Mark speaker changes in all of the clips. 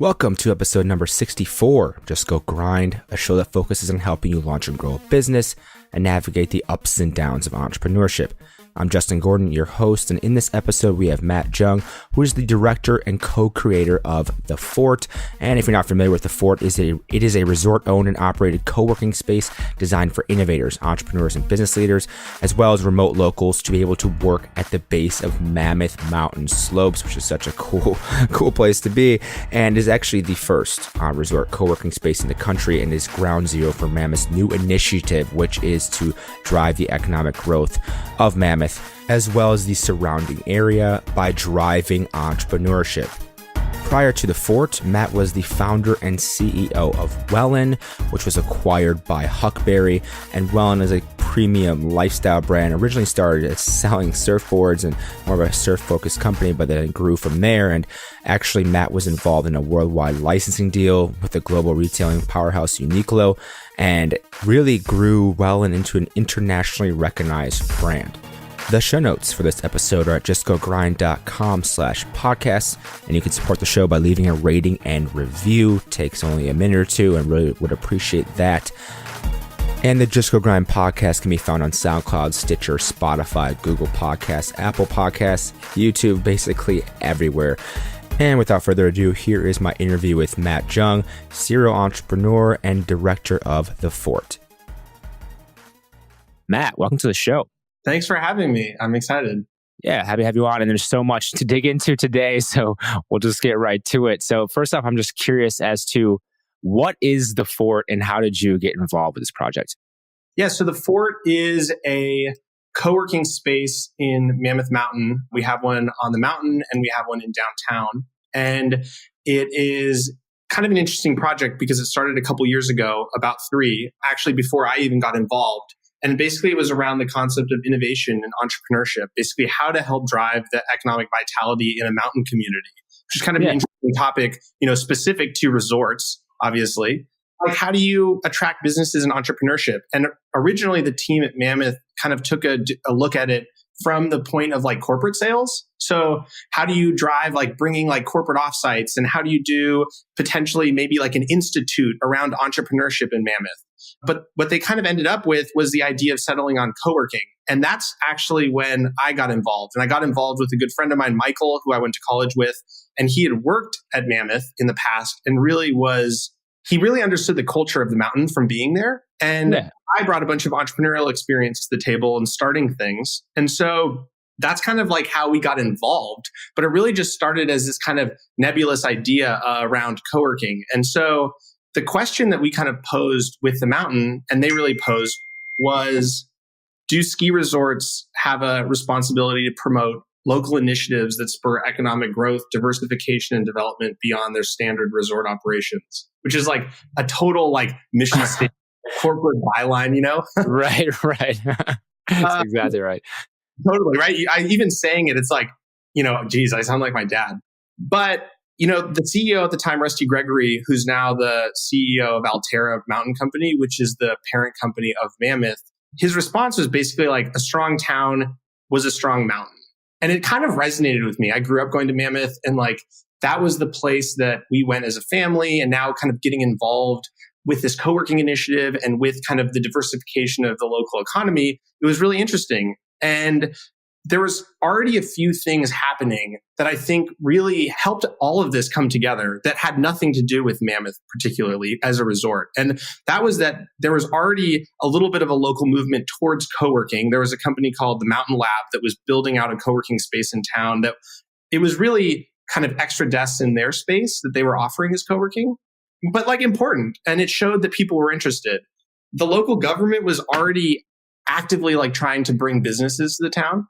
Speaker 1: Welcome to episode number 64, Just Go Grind, a show that focuses on helping you launch and grow a business and navigate the ups and downs of entrepreneurship. I'm Justin Gordon, your host, and in this episode we have Matt Jung, who is the director and co-creator of The Fort. And if you're not familiar with The Fort, it is a resort-owned and operated co-working space designed for innovators, entrepreneurs, and business leaders, as well as remote locals to be able to work at the base of Mammoth Mountain slopes, which is such a cool place to be, and is actually the first resort co-working space in the country and is ground zero for Mammoth's new initiative, which is to drive the economic growth of Mammoth as well as the surrounding area by driving entrepreneurship. Prior to The Fort, Matt was the founder and CEO of Wellen, which was acquired by Huckberry, and Wellen is a premium lifestyle brand. Originally started as selling surfboards and more of a surf-focused company, but then it grew from there. And actually, Matt was involved in a worldwide licensing deal with the global retailing powerhouse Uniqlo, and really grew Wellen into an internationally recognized brand. The show notes for this episode are at justgogrind.com/podcasts, and you can support the show by leaving a rating and review. Takes only a minute or two and really would appreciate that. And the Just Go Grind podcast can be found on SoundCloud, Stitcher, Spotify, Google Podcasts, Apple Podcasts, YouTube, basically everywhere. And without further ado, here is my interview with Matt Jung, serial entrepreneur and director of The Fort. Matt, welcome to the show.
Speaker 2: Thanks for having me. I'm excited.
Speaker 1: Yeah, happy to have you on. And there's so much to dig into today, so we'll just get right to it. So first off, I'm just curious as to what is The Fort and how did you get involved with this project?
Speaker 2: Yeah, so The Fort is a co-working space in Mammoth Mountain. We have one on the mountain and we have one in downtown. And it is kind of an interesting project because it started a couple years ago, about 3, actually before I even got involved. And basically it was around the concept of innovation and entrepreneurship, basically how to help drive the economic vitality in a mountain community, which is kind of an interesting topic, specific to resorts, obviously. Like, how do you attract businesses and entrepreneurship? And originally the team at Mammoth kind of took a look at it from the point of like corporate sales. So how do you drive like bringing like corporate offsites, and how do you do potentially maybe like an institute around entrepreneurship in Mammoth? But what they kind of ended up with was the idea of settling on co-working. And that's actually when I got involved. And I got involved with a good friend of mine, Michael, who I went to college with. And he had worked at Mammoth in the past and he really understood the culture of the mountain from being there. And I brought a bunch of entrepreneurial experience to the table and starting things. And so that's kind of like how we got involved. But it really just started as this kind of nebulous idea around co-working. And so the question that we kind of posed with the mountain, and they really posed, was, do ski resorts have a responsibility to promote local initiatives that spur economic growth, diversification, and development beyond their standard resort operations? Which is like a total like mission statement, corporate byline,
Speaker 1: Right. That's exactly right.
Speaker 2: Totally, right? Even saying it, it's like, geez, I sound like my dad. But the CEO at the time, Rusty Gregory, who's now the CEO of Alterra Mountain Company, which is the parent company of Mammoth, his response was basically like, a strong town was a strong mountain. And it kind of resonated with me. I grew up going to Mammoth, and like that was the place that we went as a family, and now kind of getting involved with this co-working initiative and with kind of the diversification of the local economy. It was really interesting. And there was already a few things happening that I think really helped all of this come together that had nothing to do with Mammoth, particularly as a resort. And that was that there was already a little bit of a local movement towards co-working. There was a company called the Mountain Lab that was building out a co-working space in town that it was really kind of extra desks in their space that they were offering as co-working, but like important. And it showed that people were interested. The local government was already actively like trying to bring businesses to the town.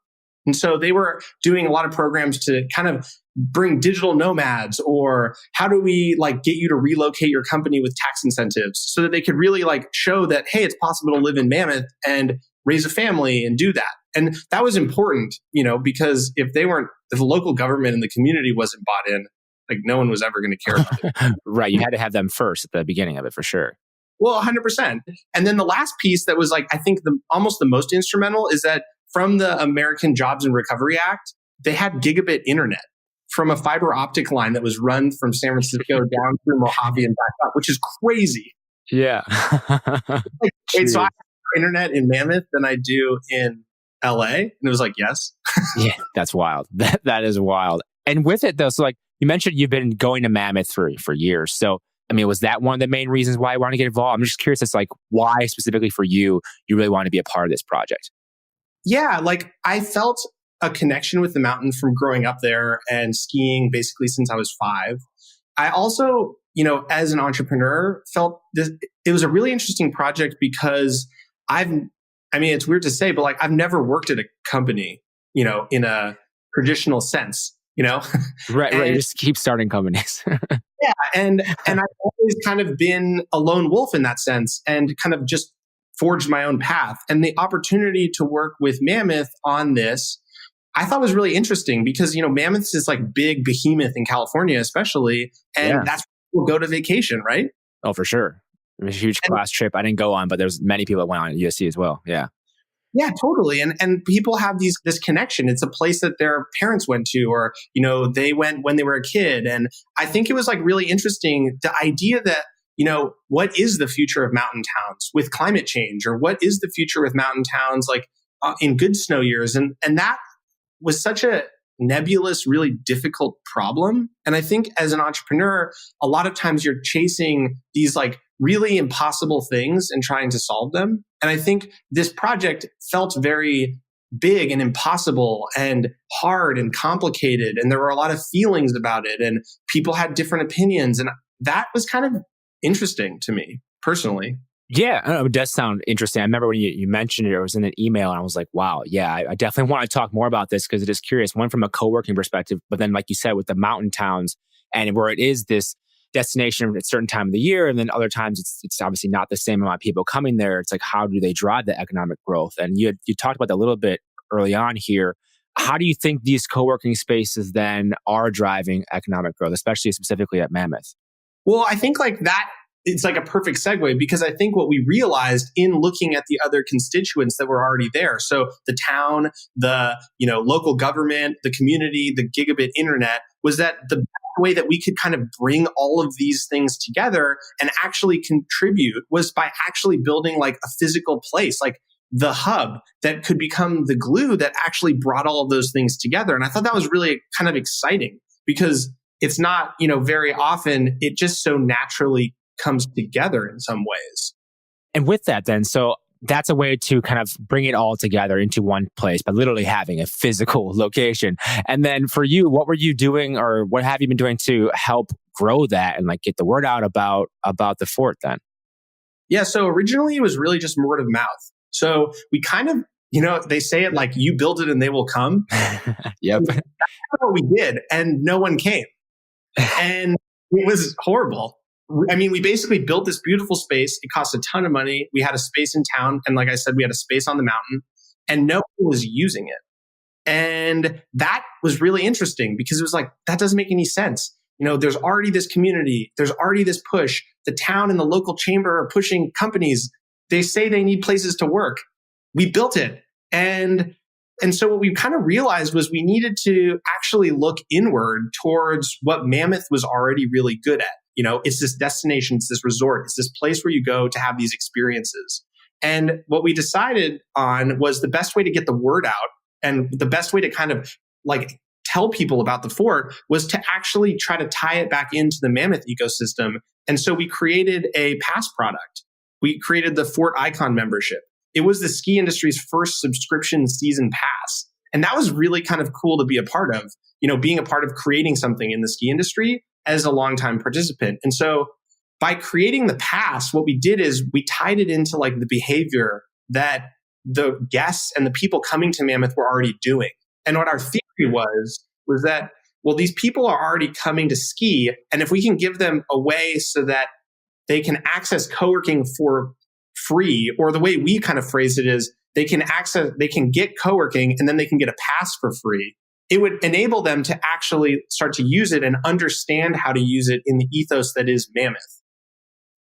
Speaker 2: And so they were doing a lot of programs to kind of bring digital nomads, or how do we like get you to relocate your company with tax incentives so that they could really like show that, hey, it's possible to live in Mammoth and raise a family and do that. And that was important, because if the local government and the community wasn't bought in, like no one was ever going to care about it.
Speaker 1: Right. You had to have them first at the beginning of it for sure.
Speaker 2: Well, 100%. And then the last piece that was like, I think almost the most instrumental is that from the American Jobs and Recovery Act, they had gigabit internet from a fiber optic line that was run from San Francisco down through Mojave and back up, which is crazy.
Speaker 1: Yeah.
Speaker 2: Like, wait, so I have more internet in Mammoth than I do in LA? And it was like, yes.
Speaker 1: Yeah, that's wild. That is wild. And with it though, so like you mentioned you've been going to Mammoth for years. So I mean, was that one of the main reasons why you want to get involved? I'm just curious as like why specifically for you really want to be a part of this project.
Speaker 2: Yeah, like I felt a connection with the mountain from growing up there and skiing basically since I was 5. I also, as an entrepreneur, felt this, it was a really interesting project because it's weird to say, but like I've never worked at a company, in a traditional sense,
Speaker 1: Right. You just keep starting companies.
Speaker 2: Yeah. And I've always kind of been a lone wolf in that sense and kind of just forged my own path. And the opportunity to work with Mammoth on this, I thought was really interesting because, Mammoth is this like big behemoth in California, especially. And that's where people go to vacation, right?
Speaker 1: Oh, for sure. It was a huge class trip. I didn't go on, but there's many people that went on at USC as well. Yeah.
Speaker 2: Yeah, totally. And people have this connection. It's a place that their parents went to, or, they went when they were a kid. And I think it was like really interesting, the idea that, what is the future of mountain towns with climate change, or what is the future with mountain towns like in good snow years? And that was such a nebulous, really difficult problem. And I think as an entrepreneur, a lot of times you're chasing these like really impossible things and trying to solve them. And I think this project felt very big and impossible and hard and complicated. And there were a lot of feelings about it and people had different opinions. And that was kind of interesting to me personally.
Speaker 1: Yeah, it does sound interesting. I remember when you mentioned it was in an email and I was like, wow, yeah, I definitely want to talk more about this because it is curious. One, from a co-working perspective, but then like you said, with the mountain towns and where it is this destination at a certain time of the year. And then other times it's obviously not the same amount of people coming there. It's like, how do they drive the economic growth? And you talked about that a little bit early on here. How do you think these co-working spaces then are driving economic growth, especially specifically at Mammoth?
Speaker 2: Well, I think like that, it's like a perfect segue because I think what we realized in looking at the other constituents that were already there. So the town, the, local government, the community, the gigabit internet, was that the way that we could kind of bring all of these things together and actually contribute was by actually building like a physical place, like the hub that could become the glue that actually brought all of those things together. And I thought that was really kind of exciting because it's not, very often it just so naturally comes together in some ways.
Speaker 1: And with that then, so that's a way to kind of bring it all together into one place by literally having a physical location. And then for you, what were you doing or what have you been doing to help grow that and like get the word out about the fort then?
Speaker 2: Yeah, so originally it was really just word of mouth. So we kind of, they say it like you build it and they will come.
Speaker 1: Yep.
Speaker 2: That's what we did. And no one came. And it was horrible. I mean, we basically built this beautiful space. It cost a ton of money. We had a space in town. And like I said, we had a space on the mountain and no one was using it. And that was really interesting because it was like, that doesn't make any sense. There's already this community. There's already this push. The town and the local chamber are pushing companies. They say they need places to work. We built it. And so what we kind of realized was we needed to actually look inward towards what Mammoth was already really good at. It's this destination, it's this resort, it's this place where you go to have these experiences. And what we decided on was the best way to get the word out and the best way to kind of like tell people about the fort was to actually try to tie it back into the Mammoth ecosystem. And so we created a pass product. We created the Fort Icon membership. It was the ski industry's first subscription season pass. And that was really kind of cool to be a part of, being a part of creating something in the ski industry as a longtime participant. And so by creating the pass, what we did is we tied it into like the behavior that the guests and the people coming to Mammoth were already doing. And what our theory was that, well, these people are already coming to ski. And if we can give them a way so that they can access co-working for free, or the way we kind of phrase it is they can get co-working and then they can get a pass for free. It would enable them to actually start to use it and understand how to use it in the ethos that is Mammoth.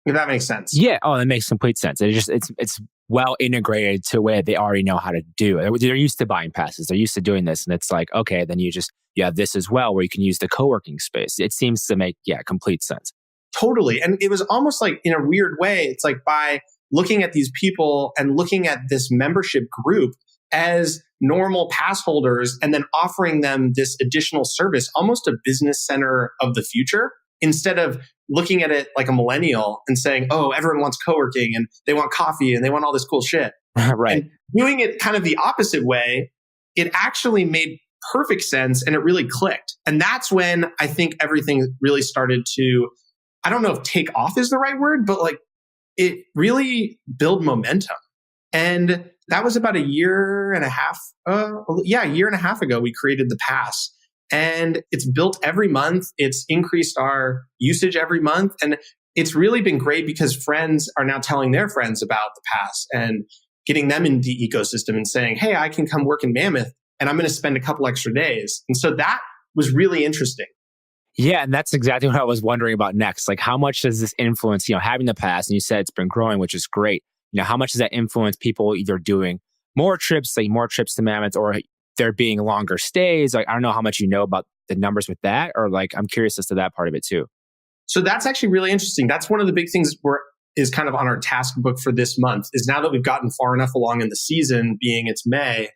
Speaker 2: If that makes sense.
Speaker 1: Yeah. Oh, that makes complete sense. It's well integrated to where they already know how to do it. They're used to buying passes. They're used to doing this. And it's like, okay, then you have this as well where you can use the co-working space. It seems to make, complete sense.
Speaker 2: Totally. And it was almost like in a weird way, it's like by looking at these people and looking at this membership group as normal pass holders and then offering them this additional service, almost a business center of the future, instead of looking at it like a millennial and saying, oh, everyone wants co-working and they want coffee and they want all this cool shit.
Speaker 1: Right.
Speaker 2: And doing it kind of the opposite way, it actually made perfect sense and it really clicked. And that's when I think everything really started to, I don't know if take off is the right word, but like it really built momentum. And that was about a year and a half ago, we created the pass. And it's built every month. It's increased our usage every month. And it's really been great because friends are now telling their friends about the pass and getting them in the ecosystem and saying, hey, I can come work in Mammoth and I'm going to spend a couple extra days. And so that was really interesting.
Speaker 1: Yeah, and that's exactly what I was wondering about next. Like, how much does this influence, having the pass, and you said it's been growing, which is great. How much does that influence people either doing more trips to Mammoth, or there being longer stays? Like, I don't know how much you know about the numbers with that, or like, I'm curious as to that part of it too.
Speaker 2: So that's actually really interesting. That's one of the big things is kind of on our task book for this month, is now that we've gotten far enough along in the season, being it's May,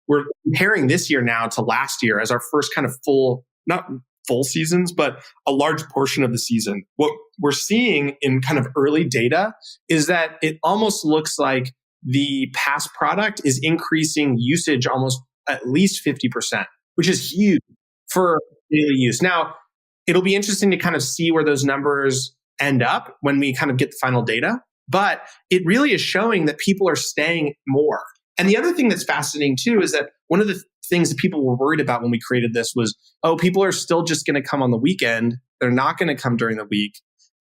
Speaker 2: we're comparing this year now to last year as our first kind of not full seasons, but a large portion of the season. What we're seeing in kind of early data is that it almost looks like the pass product is increasing usage almost at least 50%, which is huge for daily use. Now, it'll be interesting to kind of see where those numbers end up when we kind of get the final data, but it really is showing that people are staying more. And the other thing that's fascinating too is that one of the things that people were worried about when we created this was, people are still just going to come on the weekend. They're not going to come during the week.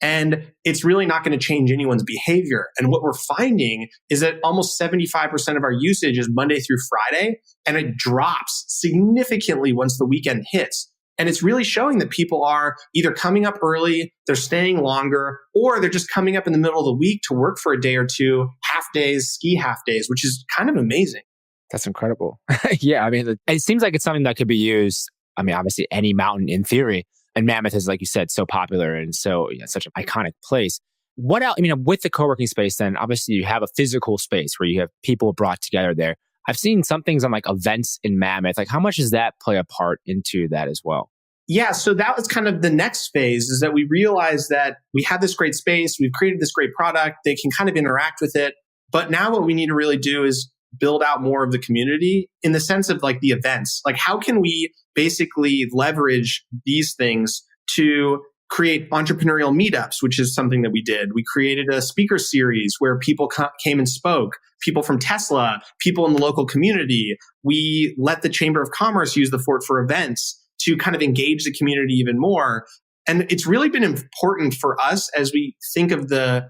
Speaker 2: And it's really not going to change anyone's behavior. And what we're finding is that almost 75% of our usage is Monday through Friday, and it drops significantly once the weekend hits. And it's really showing that people are either coming up early, they're staying longer, or they're just coming up in the middle of the week to work for a day or two, half days, ski half days, which is kind of amazing.
Speaker 1: That's incredible. Yeah, I mean, it seems like it's something that could be used. I mean, obviously any mountain in theory, and Mammoth is, like you said, so popular and so such an iconic place. What else? I mean, with the co-working space, then obviously you have a physical space where you have people brought together there. I've seen some things on like events in Mammoth. Like, how much does that play a part into that as well?
Speaker 2: Yeah, so that was kind of the next phase, is that we realized that we had this great space, we've created this great product, they can kind of interact with it. But now what we need to really do is build out more of the community in the sense of like the events. Like, how can we basically leverage these things to create entrepreneurial meetups, which is something that we did. We created a speaker series where people came and spoke, people from Tesla, people in the local community. We let the Chamber of Commerce use the fort for events to kind of engage the community even more. And it's really been important for us as we think of the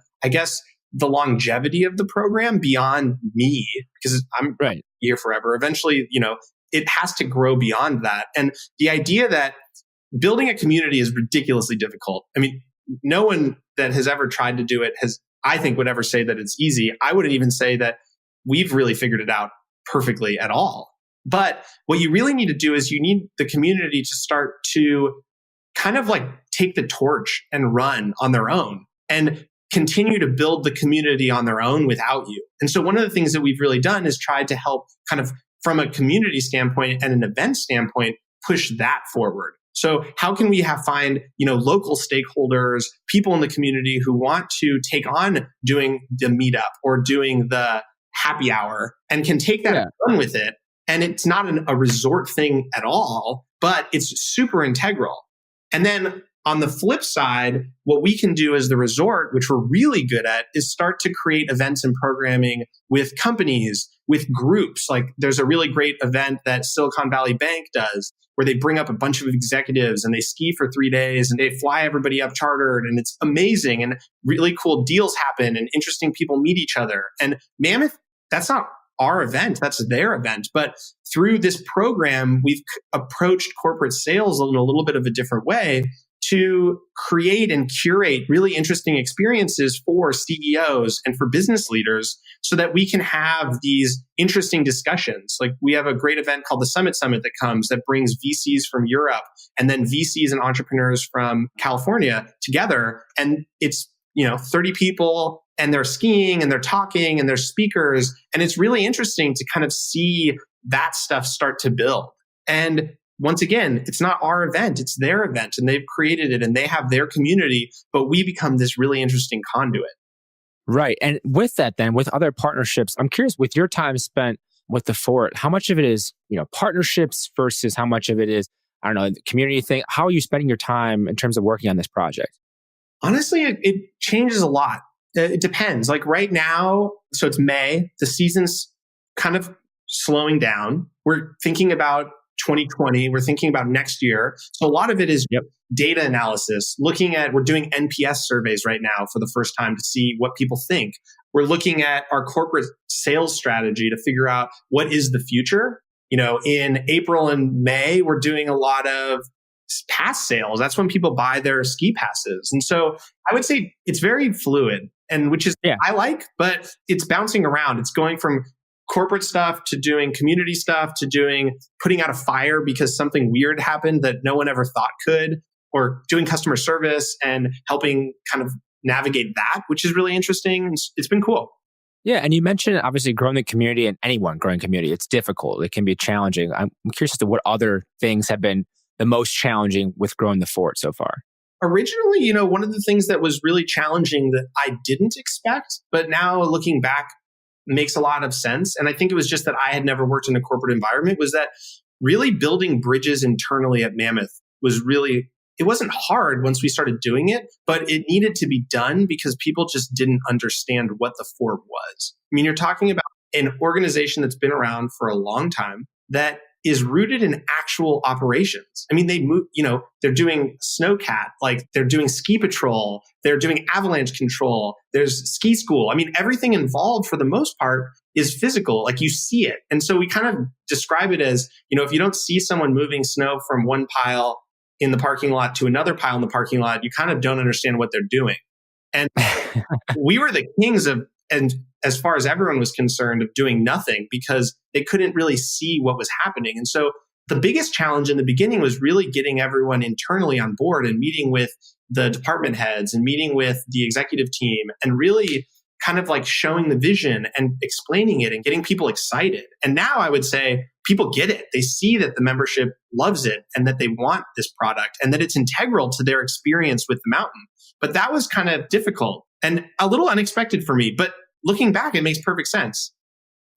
Speaker 2: longevity of the program beyond me, because I'm here forever. Eventually, it has to grow beyond that. And the idea that building a community is ridiculously difficult. I mean, no one that has ever tried to do it would ever say that it's easy. I wouldn't even say that we've really figured it out perfectly at all. But what you really need to do is you need the community to start to kind of like take the torch and run on their own and continue to build the community on their own without you. And so one of the things that we've really done is tried to help kind of from a community standpoint and an event standpoint, push that forward. So how can we find local stakeholders, people in the community who want to take on doing the meetup or doing the happy hour and can take that and run with it. And it's not a resort thing at all, but it's super integral. And then on the flip side, what we can do as the resort, which we're really good at, is start to create events and programming with companies, with groups. Like there's a really great event that Silicon Valley Bank does where they bring up a bunch of executives and they ski for 3 days and they fly everybody up chartered, and it's amazing and really cool deals happen and interesting people meet each other. And Mammoth, that's not our event, that's their event. But through this program, we've approached corporate sales in a little bit of a different way to create and curate really interesting experiences for CEOs and for business leaders so that we can have these interesting discussions. Like we have a great event called the Summit that comes that brings VCs from Europe and then VCs and entrepreneurs from California together. And it's, 30 people and they're skiing and they're talking and they're speakers. And it's really interesting to kind of see that stuff start to build. And once again, it's not our event, it's their event and they've created it and they have their community, but we become this really interesting conduit.
Speaker 1: Right. And with that then, with other partnerships, I'm curious with your time spent with the Fort, how much of it is, partnerships versus how much of it is, I don't know, the community thing? How are you spending your time in terms of working on this project?
Speaker 2: Honestly, it changes a lot. It depends. Like right now, so it's May, the season's kind of slowing down. We're thinking about 2020. We're thinking about next year. So a lot of it is data analysis, we're doing NPS surveys right now for the first time to see what people think. We're looking at our corporate sales strategy to figure out what is the future. In April and May, we're doing a lot of pass sales. That's when people buy their ski passes. And so I would say it's very fluid and which is I like, but it's bouncing around. It's going from corporate stuff to doing community stuff to putting out a fire because something weird happened that no one ever thought could, or doing customer service and helping kind of navigate that, which is really interesting. It's been cool.
Speaker 1: Yeah. And you mentioned obviously growing the community and anyone growing community. It's difficult. It can be challenging. I'm curious as to what other things have been the most challenging with growing the Fort so far.
Speaker 2: Originally, one of the things that was really challenging that I didn't expect, but now looking back, makes a lot of sense. And I think it was just that I had never worked in a corporate environment, was that really building bridges internally at Mammoth it wasn't hard once we started doing it, but it needed to be done because people just didn't understand what the Fort was. I mean, you're talking about an organization that's been around for a long time that is rooted in actual operations. I mean, they move, they're doing snowcat, like they're doing ski patrol, they're doing avalanche control, there's ski school. I mean, everything involved for the most part is physical, like you see it. And so we kind of describe it as, if you don't see someone moving snow from one pile in the parking lot to another pile in the parking lot, you kind of don't understand what they're doing. And we were the kings and as far as everyone was concerned, of doing nothing because they couldn't really see what was happening. And so the biggest challenge in the beginning was really getting everyone internally on board and meeting with the department heads and meeting with the executive team and really kind of like showing the vision and explaining it and getting people excited. And now I would say people get it. They see that the membership loves it and that they want this product and that it's integral to their experience with the mountain. But that was kind of difficult and a little unexpected for me. But looking back, it makes perfect sense.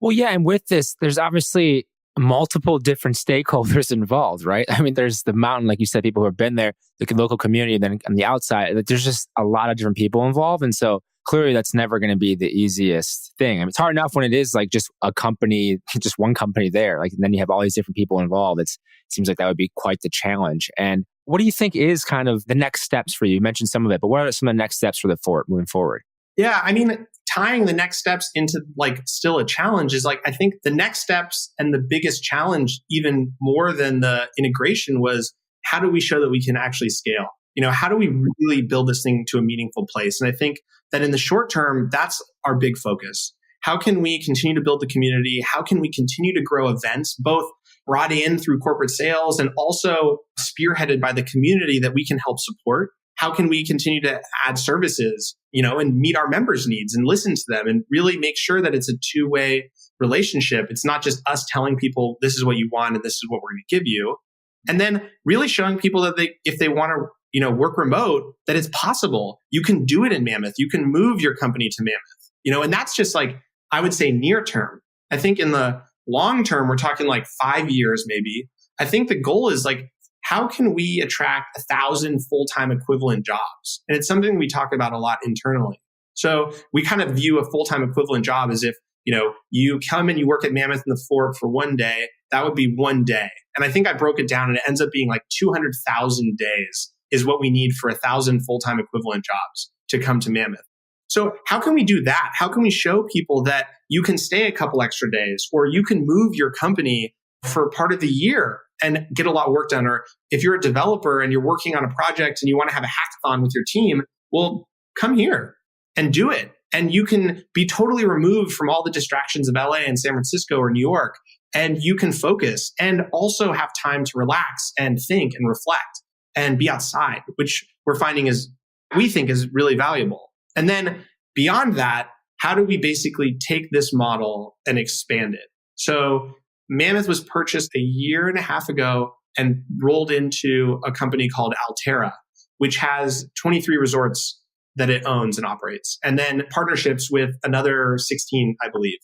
Speaker 1: Well, yeah. And with this, there's obviously multiple different stakeholders involved, right? I mean, there's the mountain, like you said, people who have been there, the local community, and then on the outside, there's just a lot of different people involved. And so clearly that's never going to be the easiest thing. I mean, it's hard enough when it is like just a company, just one company there. Like, and then you have all these different people involved. It seems like that would be quite the challenge. And what do you think is kind of the next steps for you? You mentioned some of it, but what are some of the next steps for the Fort moving forward?
Speaker 2: Yeah, I mean, tying the next steps into like still a challenge is like, I think the next steps and the biggest challenge, even more than the integration, was how do we show that we can actually scale? How do we really build this thing to a meaningful place? And I think that in the short term, that's our big focus. How can we continue to build the community? How can we continue to grow events, both brought in through corporate sales and also spearheaded by the community that we can help support? How can we continue to add services, and meet our members' needs and listen to them and really make sure that it's a two-way relationship? It's not just us telling people this is what you want and this is what we're going to give you. And then really showing people that if they want to, work remote, that it's possible. You can do it in Mammoth. You can move your company to Mammoth, and that's just like, I would say near term. I think in the long term, we're talking like 5 years, maybe. I think the goal is like, how can we attract 1,000 full-time equivalent jobs? And it's something we talk about a lot internally. So we kind of view a full-time equivalent job as if, you come and you work at Mammoth in the Fort for one day, that would be one day. And I think I broke it down and it ends up being like 200,000 days is what we need for 1,000 full-time equivalent jobs to come to Mammoth. So how can we do that? How can we show people that you can stay a couple extra days or you can move your company for part of the year and get a lot of work done. Or if you're a developer and you're working on a project and you want to have a hackathon with your team, well, come here and do it. And you can be totally removed from all the distractions of LA and San Francisco or New York, and you can focus and also have time to relax and think and reflect and be outside, which we think is really valuable. And then beyond that, how do we basically take this model and expand it? So Mammoth was purchased a year and a half ago and rolled into a company called Alterra, which has 23 resorts that it owns and operates, and then partnerships with another 16, I believe.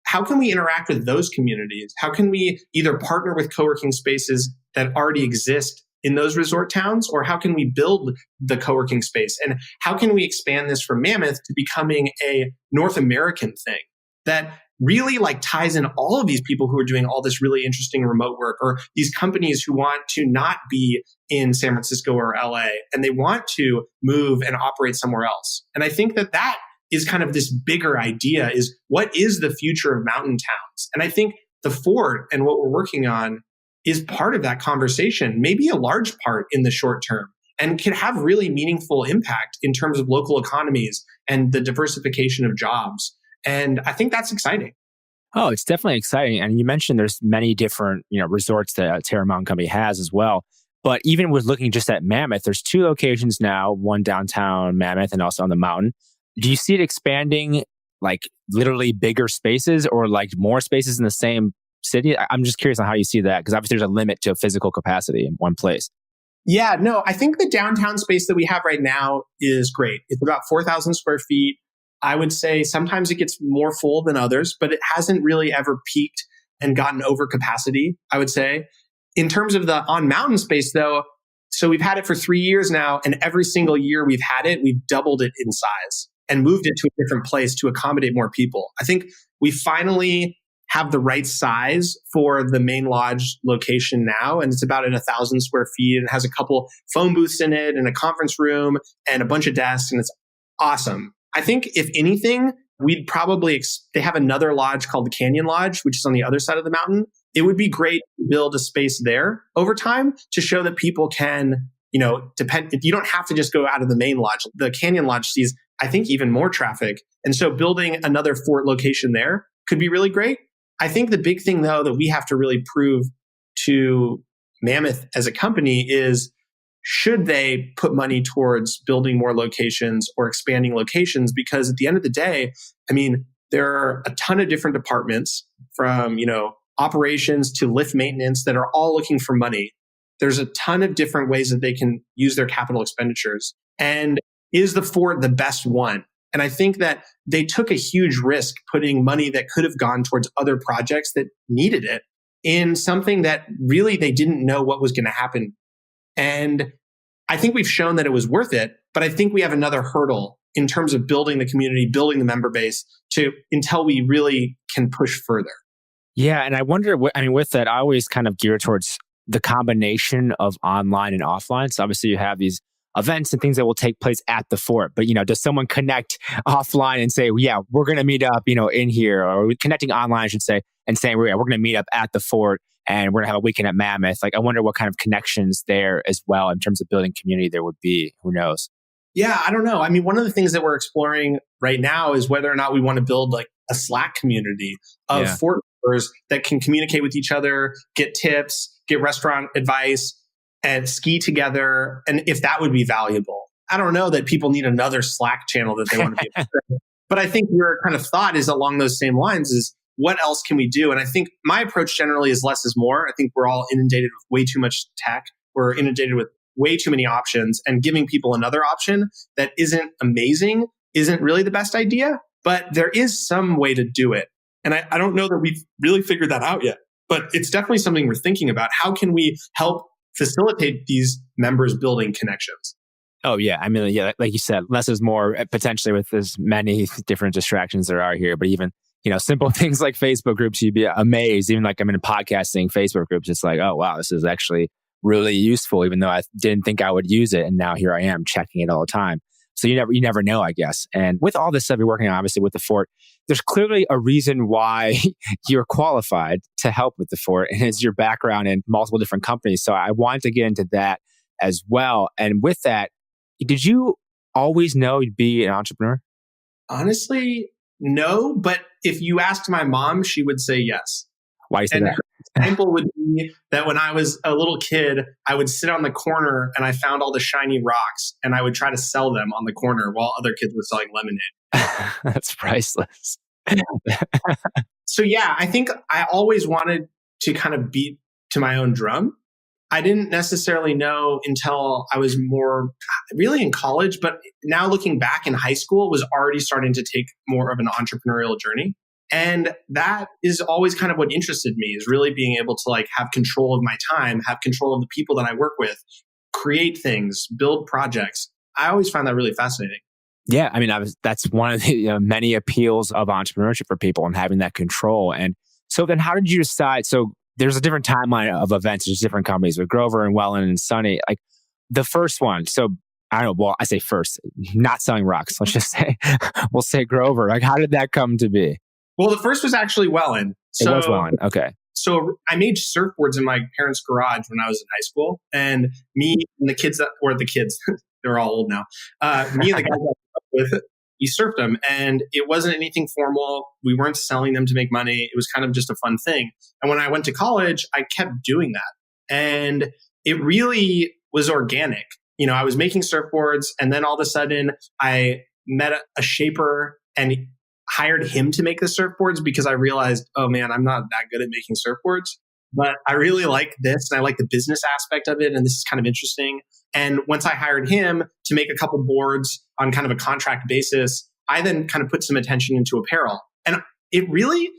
Speaker 2: How can we interact with those communities? How can we either partner with co-working spaces that already exist in those resort towns, or how can we build the co-working space? And how can we expand this from Mammoth to becoming a North American thing that really ties in all of these people who are doing all this really interesting remote work, or these companies who want to not be in San Francisco or LA and they want to move and operate somewhere else. And I think that is kind of this bigger idea, is what is the future of mountain towns? And I think the Fort and what we're working on is part of that conversation, maybe a large part in the short term, and can have really meaningful impact in terms of local economies and the diversification of jobs. And I think that's exciting.
Speaker 1: Oh, it's definitely exciting. And you mentioned there's many different, resorts that Terra Mountain Company has as well. But even with looking just at Mammoth, there's 2 locations now, one downtown Mammoth and also on the mountain. Do you see it expanding literally bigger spaces or more spaces in the same city? I'm just curious on how you see that, because obviously there's a limit to physical capacity in one place.
Speaker 2: Yeah, no, I think the downtown space that we have right now is great. It's about 4,000 square feet. I would say sometimes it gets more full than others, but it hasn't really ever peaked and gotten over capacity, I would say. In terms of the on mountain space though, so we've had it for 3 years now, and every single year we've had it, we've doubled it in size and moved it to a different place to accommodate more people. I think we finally have the right size for the main lodge location now. And it's about 1,000 square feet and has a couple phone booths in it and a conference room and a bunch of desks. And it's awesome. I think if anything, we'd probably, they have another lodge called the Canyon Lodge, which is on the other side of the mountain. It would be great to build a space there over time to show that people can, you don't have to just go out of the main lodge. The Canyon Lodge sees, I think, even more traffic. And so building another Fort location there could be really great. I think the big thing, though, that we have to really prove to Mammoth as a company is, should they put money towards building more locations or expanding locations? Because at the end of the day, there are a ton of different departments from, operations to lift maintenance that are all looking for money. There's a ton of different ways that they can use their capital expenditures. And is the Fort the best one? And I think that they took a huge risk putting money that could have gone towards other projects that needed it in something that really they didn't know what was going to happen. And I think we've shown that it was worth it, but I think we have another hurdle in terms of building the community, building the member base until we really can push further.
Speaker 1: Yeah. And I wonder, with that, I always kind of gear towards the combination of online and offline. So obviously you have these events and things that will take place at the Fort. But, does someone connect offline and say, yeah, we're going to meet up, in here, or connecting online, I should say, and saying, we're going to meet up at the Fort and we're going to have a weekend at Mammoth. I wonder what kind of connections there as well in terms of building community there would be. Who knows?
Speaker 2: Yeah, I don't know. One of the things that we're exploring right now is whether or not we want to build a Slack community of Fort members that can communicate with each other, get tips, get restaurant advice, and ski together, and if that would be valuable. I don't know that people need another Slack channel that they want to be able to. But I think your kind of thought is along those same lines, is what else can we do? And I think my approach generally is less is more. I think we're all inundated with way too much tech. We're inundated with way too many options, and giving people another option that isn't amazing isn't really the best idea, but there is some way to do it. And I don't know that we've really figured that out yet, but it's definitely something we're thinking about. How can we help facilitate these members building connections?
Speaker 1: Oh, yeah. Like you said, less is more potentially with as many different distractions there are here. But even, simple things like Facebook groups, you'd be amazed. Even I'm in podcasting Facebook groups, it's like, oh, wow, this is actually really useful, even though I didn't think I would use it. And now here I am checking it all the time. So you never know, I guess. And with all this stuff you're working on, obviously with the fort, there's clearly a reason why you're qualified to help with the fort, and it's your background in multiple different companies. So I wanted to get into that as well. And with that, did you always know you'd be an entrepreneur?
Speaker 2: Honestly, no. But if you asked my mom, she would say yes.
Speaker 1: Why do you say
Speaker 2: And
Speaker 1: that?
Speaker 2: her example would be that when I was a little kid, I would sit on the corner and I found all the shiny rocks and I would try to sell them on the corner while other kids were selling lemonade.
Speaker 1: That's priceless.
Speaker 2: So yeah, I think I always wanted to kind of beat to my own drum. I didn't necessarily know until I was more really in college, but now looking back in high school was already starting to take more of an entrepreneurial journey. And that is always kind of what interested me, is really being able to like have control of my time, have control of the people that I work with, create things, build projects. I always find that really fascinating.
Speaker 1: Yeah, I mean, that's one of the many appeals of entrepreneurship for people, and having that control. And so then how did you decide? So there's a different timeline of events. There's different companies with Grover and Wellen and Sunny. Like the first one, so I don't know, well, I say first, not selling rocks. Let's just say, we'll say Grover. Like how did that come to be?
Speaker 2: Well, the first was actually Wellen.
Speaker 1: It was Wellen. Okay.
Speaker 2: So I made surfboards in my parents' garage when I was in high school. And me and the kids, they're all old now. Me and the guys I grew up with, we surfed them. And it wasn't anything formal. We weren't selling them to make money. It was kind of just a fun thing. And when I went to college, I kept doing that. And it really was organic. You know, I was making surfboards, and then all of a sudden I met a shaper and hired him to make the surfboards because I realized, oh man, I'm not that good at making surfboards, but I really like this and I like the business aspect of it. And this is kind of interesting. And once I hired him to make a couple boards on kind of a contract basis, I then kind of put some attention into apparel. And it really,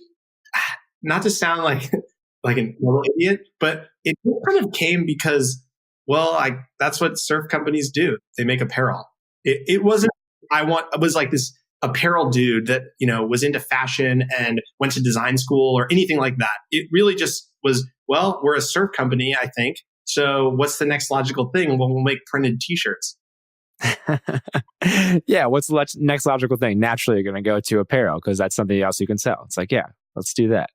Speaker 2: not to sound like a little idiot, but it kind of came because, well, that's what surf companies do. They make apparel. It wasn't, I was like this apparel dude that, you know, was into fashion and went to design school or anything like that. It really just was, well, we're a surf company, I think. So what's the next logical thing? Well, we'll make printed t-shirts.
Speaker 1: Yeah. What's the next logical thing? Naturally, you're going to go to apparel because that's something else you can sell. It's like, yeah, let's do that.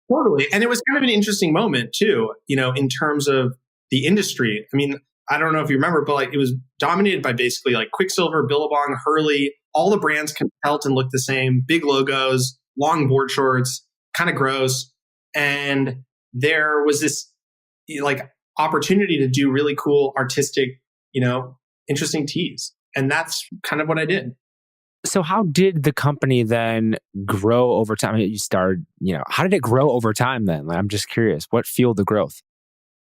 Speaker 2: Totally. And it was kind of an interesting moment too, you know, in terms of the industry. I mean, I don't know if you remember, but like it was dominated by basically like Quicksilver, Billabong, Hurley. All the brands felt and looked the same, big logos, long board shorts, kind of gross. And there was this like opportunity to do really cool, artistic, you know, interesting tees. And that's kind of what I did.
Speaker 1: So how did the company then grow over time? You started, how did it grow over time then? Like, I'm just curious, what fueled the growth?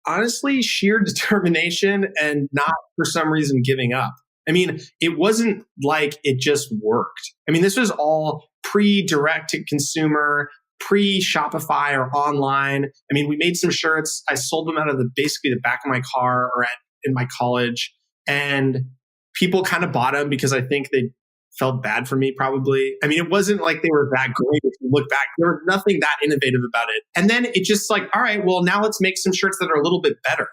Speaker 2: Honestly, sheer determination and not for some reason giving up. I mean, it wasn't like it just worked. I mean, this was all pre-direct to consumer, pre-Shopify or online. I mean, we made some shirts. I sold them out of basically the back of my car or in my college. And people kind of bought them because I think they felt bad for me probably. I mean, it wasn't like they were that great. If you look back, there was nothing that innovative about it. And then it just like, all right, well, now let's make some shirts that are a little bit better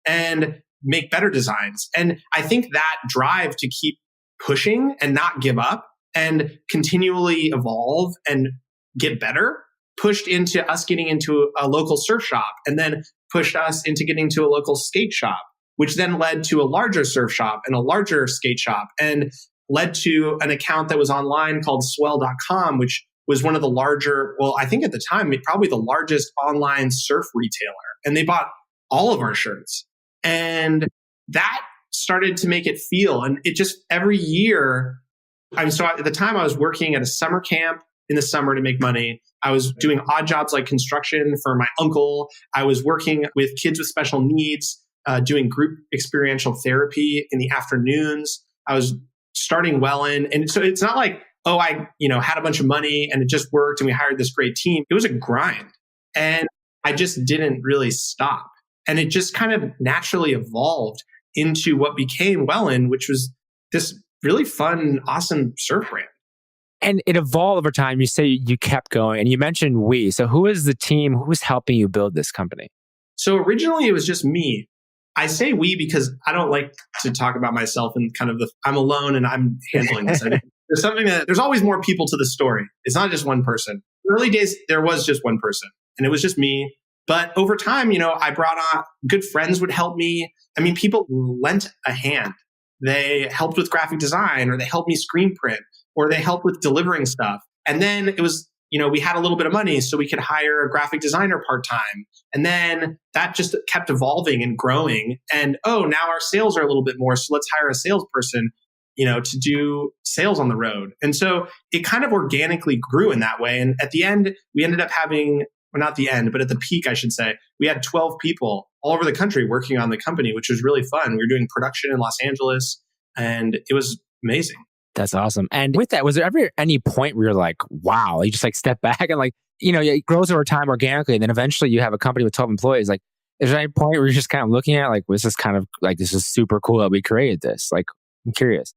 Speaker 2: and make better designs. And I think that drive to keep pushing and not give up and continually evolve and get better pushed into us getting into a local surf shop, and then pushed us into getting to a local skate shop, which then led to a larger surf shop and a larger skate shop, and led to an account that was online called swell.com, which was one of the larger, well, I think at the time, probably the largest online surf retailer. And they bought all of our shirts. And that started to make it feel, and it just every year, so at the time I was working at a summer camp in the summer to make money. I was doing odd jobs like construction for my uncle. I was working with kids with special needs, doing group experiential therapy in the afternoons. I was starting Wellen. And so it's not like, oh, I had a bunch of money and it just worked and we hired this great team. It was a grind. And I just didn't really stop. And it just kind of naturally evolved into what became Wellen, which was this really fun, awesome surf brand.
Speaker 1: And it evolved over time. You say you kept going, and you mentioned we. So who is the team? Who was helping you build this company?
Speaker 2: So originally it was just me. I say we because I don't like to talk about myself and kind of I'm alone and I'm handling this. I mean, there's always more people to the story. It's not just one person. Early days, there was just one person and it was just me. But over time, I brought on good friends would help me. I mean, people lent a hand. They helped with graphic design, or they helped me screen print, or they helped with delivering stuff. And then it was, we had a little bit of money so we could hire a graphic designer part-time. And then that just kept evolving and growing. And now our sales are a little bit more. So let's hire a salesperson, to do sales on the road. And so it kind of organically grew in that way. And at the end, we ended up having, well, not the end, but at the peak, I should say, we had 12 people all over the country working on the company, which was really fun. We were doing production in Los Angeles and it was amazing.
Speaker 1: That's awesome. And with that, was there ever any point where you're like, wow, you just like step back and like, it grows over time organically. And then eventually you have a company with 12 employees. Like, is there any point where you're just kind of looking at like, was this kind of like, this is super cool that we created this? Like, I'm curious.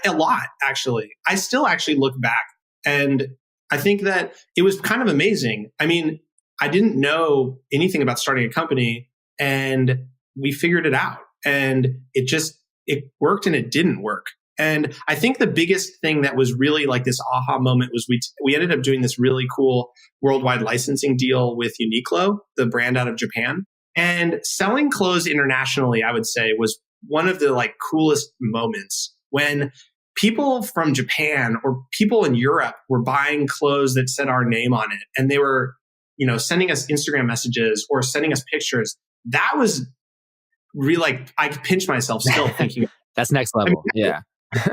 Speaker 2: A lot, actually. I still actually look back and I think that it was kind of amazing. I mean, I didn't know anything about starting a company and we figured it out and it worked and it didn't work. And I think the biggest thing that was really like this aha moment was we ended up doing this really cool worldwide licensing deal with Uniqlo, the brand out of Japan. And selling clothes internationally, I would say, was one of the like coolest moments when people from Japan or people in Europe were buying clothes that said our name on it. And they were, sending us Instagram messages or sending us pictures. That was really like, I could pinch myself still thinking.
Speaker 1: That's next level. Yeah.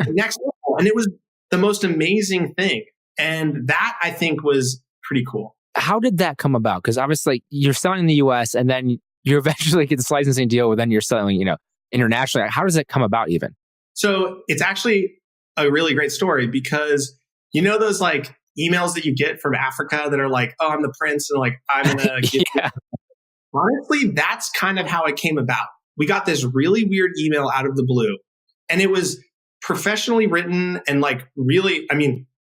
Speaker 2: Next level. And it was the most amazing thing. And that I think was pretty cool.
Speaker 1: How did that come about? Because obviously you're selling in the US and then you eventually get this licensing deal where then you're selling, internationally. How does it come about even?
Speaker 2: So it's actually a really great story because those like emails that you get from Africa that are like, oh, I'm the prince and like, I'm going to give
Speaker 1: yeah.
Speaker 2: Honestly, that's kind of how it came about. We got this really weird email out of the blue and it was professionally written and like really,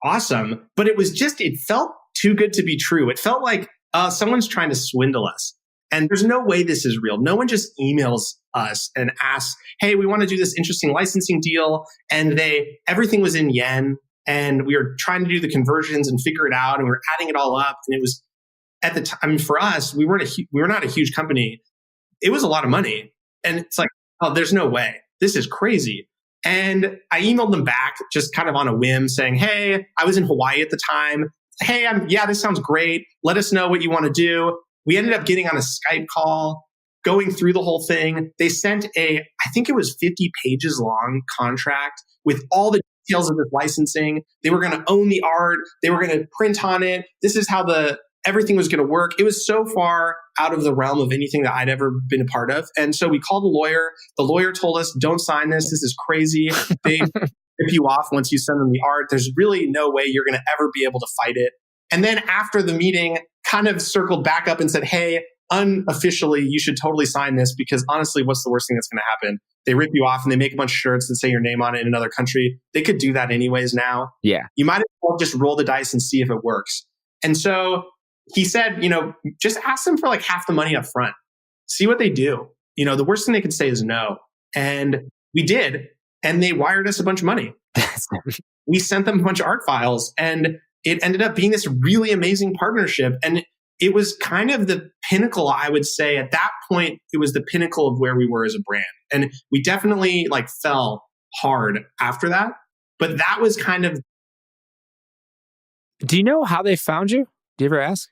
Speaker 2: awesome. But it felt too good to be true. It felt like someone's trying to swindle us. And there's no way this is real. No one just emails us and asks, hey, we want to do this interesting licensing deal. And everything was in yen. And we were trying to do the conversions and figure it out. And we were adding it all up. And it was at the time, for us, we were not a huge company. It was a lot of money. And it's like, oh, there's no way. This is crazy. And I emailed them back just kind of on a whim saying, hey, I was in Hawaii at the time. Hey, this sounds great. Let us know what you want to do. We ended up getting on a Skype call, going through the whole thing. They sent I think it was 50 pages long contract with all the details of this licensing. They were going to own the art. They were going to print on it. This is how everything was going to work. It was so far out of the realm of anything that I'd ever been a part of. And so we called the lawyer. The lawyer told us, don't sign this. This is crazy. They rip you off once you send them the art. There's really no way you're going to ever be able to fight it. And then after the meeting, kind of circled back up and said, hey, unofficially, you should totally sign this because honestly, what's the worst thing that's going to happen? They rip you off and they make a bunch of shirts that say your name on it in another country. They could do that anyways now.
Speaker 1: Yeah.
Speaker 2: You might as well just roll the dice and see if it works. And so he said, just ask them for like half the money up front. See what they do. The worst thing they could say is no. And we did. And they wired us a bunch of money. We sent them a bunch of art files and it ended up being this really amazing partnership. And it was kind of the pinnacle, I would say. At that point, it was the pinnacle of where we were as a brand. And we definitely like fell hard after that. But that was kind of...
Speaker 1: Do you know how they found you? Do you ever ask?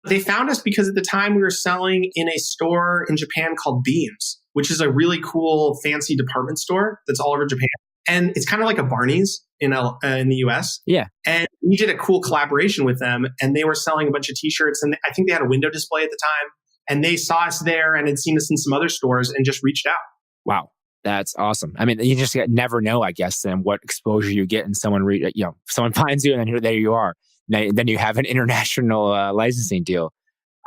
Speaker 2: They found us because at the time we were selling in a store in Japan called Beams, which is a really cool, fancy department store that's all over Japan. And it's kind of like a Barney's in the US.
Speaker 1: Yeah.
Speaker 2: And we did a cool collaboration with them and they were selling a bunch of t-shirts and I think they had a window display at the time and they saw us there and had seen us in some other stores and just reached out.
Speaker 1: Wow. That's awesome. You just never know, I guess, then what exposure you get and someone finds you and then there you are. Then you have an international licensing deal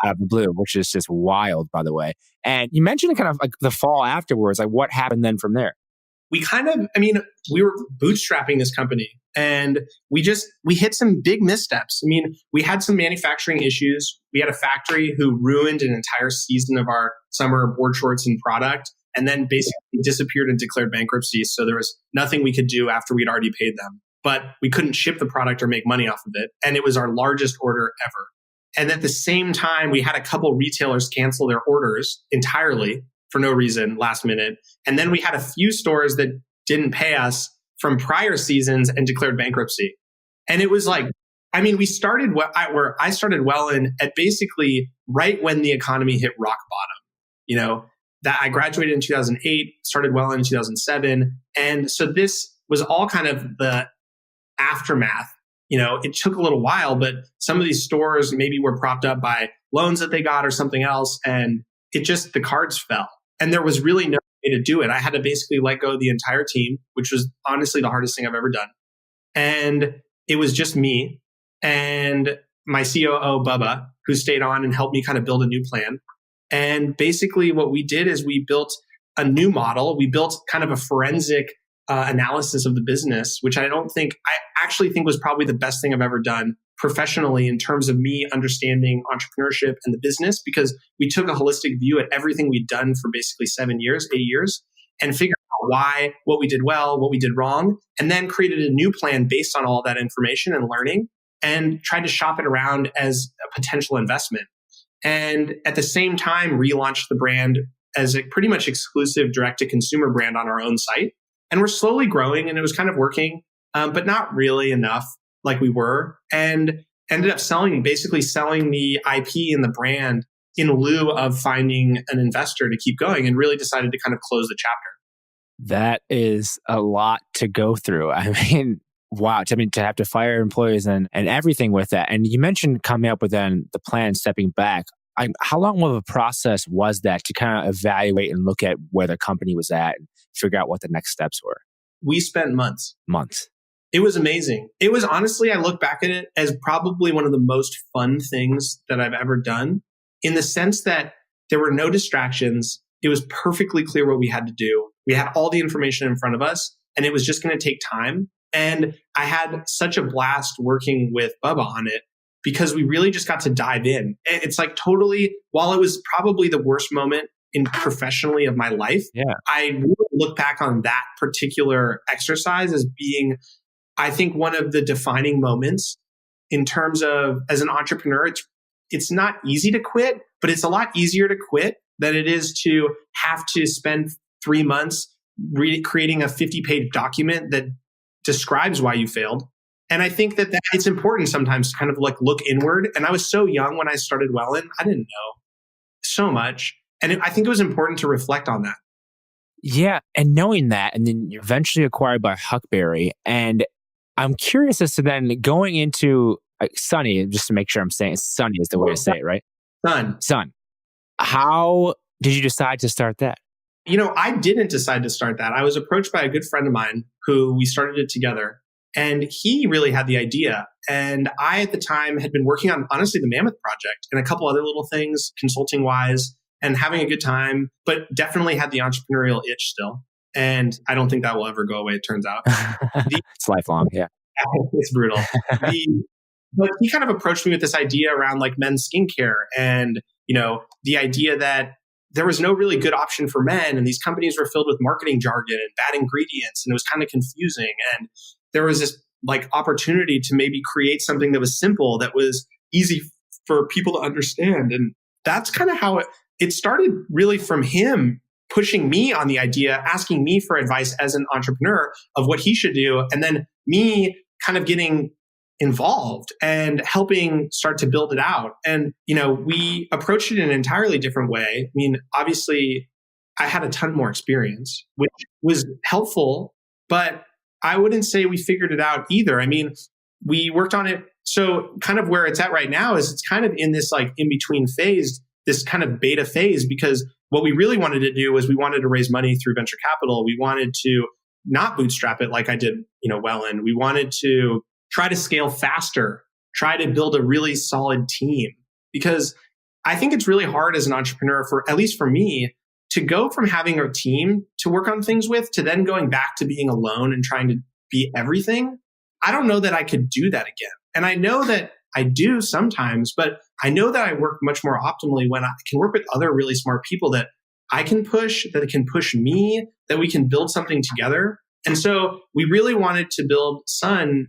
Speaker 1: out of the blue, which is just wild, by the way. And you mentioned kind of like the fall afterwards, like what happened then from there?
Speaker 2: We were bootstrapping this company and we hit some big missteps. We had some manufacturing issues. We had a factory who ruined an entire season of our summer board shorts and product and then basically disappeared and declared bankruptcy. So there was nothing we could do after we'd already paid them. But we couldn't ship the product or make money off of it. And it was our largest order ever. And at the same time, we had a couple retailers cancel their orders entirely for no reason last minute. And then we had a few stores that didn't pay us from prior seasons and declared bankruptcy. And it was like, I mean, we started where I started Wellen at basically right when the economy hit rock bottom. That I graduated in 2008, started Wellen in 2007. And so this was all kind of the aftermath. It took a little while, but some of these stores maybe were propped up by loans that they got or something else. And the cards fell. And there was really no way to do it. I had to basically let go of the entire team, which was honestly the hardest thing I've ever done. And it was just me and my COO, Bubba, who stayed on and helped me kind of build a new plan. And basically what we did is we built a new model. We built kind of a forensic analysis of the business, which I actually think was probably the best thing I've ever done professionally in terms of me understanding entrepreneurship and the business, because we took a holistic view at everything we'd done for basically 8 years, and figured out what we did well, what we did wrong, and then created a new plan based on all that information and learning, and tried to shop it around as a potential investment. And at the same time, relaunched the brand as a pretty much exclusive direct-to-consumer brand on our own site. And we're slowly growing, and it was kind of working, but not really enough like we were, and ended up basically selling the IP and the brand in lieu of finding an investor to keep going, and really decided to kind of close the chapter.
Speaker 1: That is a lot to go through. I mean, wow. To have to fire employees and everything with that. And you mentioned coming up with then the plan, stepping back. How long of a process was that to kind of evaluate and look at where the company was at and figure out what the next steps were?
Speaker 2: We spent months.
Speaker 1: Months.
Speaker 2: It was amazing. It was honestly, I look back at it as probably one of the most fun things that I've ever done, in the sense that there were no distractions. It was perfectly clear what we had to do. We had all the information in front of us, and it was just going to take time. And I had such a blast working with Bubba on it, because we really just got to dive in. It's like totally, while it was probably the worst moment professionally of my life, I really look back on that particular exercise as being, I think, one of the defining moments in terms of, as an entrepreneur, it's not easy to quit, but it's a lot easier to quit than it is to have to spend 3 months creating a 50-page document that describes why you failed. And I think that it's important sometimes to kind of like look inward. And I was so young when I started Wellen, I didn't know so much. And I think it was important to reflect on that.
Speaker 1: Yeah. And knowing that, and then you're eventually acquired by Huckberry. And I'm curious as to then going into Sunny, just to make sure I'm saying Sunny is the way to say it, right? Sun. How did you decide to start that?
Speaker 2: I didn't decide to start that. I was approached by a good friend of mine who we started it together. And he really had the idea. And I, at the time, had been working on, honestly, the Mammoth project and a couple other little things, consulting wise, and having a good time, but definitely had the entrepreneurial itch still. And I don't think that will ever go away, it turns out.
Speaker 1: It's lifelong, yeah.
Speaker 2: It's brutal. But he kind of approached me with this idea around like men's skincare, and, the idea that there was no really good option for men, and these companies were filled with marketing jargon and bad ingredients, and it was kind of confusing. And there was this like opportunity to maybe create something that was simple, that was easy for people to understand. And that's kind of how it started, really, from him pushing me on the idea, asking me for advice as an entrepreneur of what he should do. And then me kind of getting involved and helping start to build it out. And, we approached it in an entirely different way. I mean, obviously I had a ton more experience, which was helpful, but I wouldn't say we figured it out either. I mean, we worked on it. So kind of where it's at right now is it's kind of in this like in-between phase, this kind of beta phase, because what we really wanted to do was we wanted to raise money through venture capital. We wanted to not bootstrap it like I did, Wellen. We wanted to try to scale faster, try to build a really solid team, because I think it's really hard as an entrepreneur, at least for me, to go from having a team to work on things with to then going back to being alone and trying to be everything. I don't know that I could do that again. And I know that I do sometimes, but I know that I work much more optimally when I can work with other really smart people that I can push, that it can push me, that we can build something together. And so we really wanted to build Sun,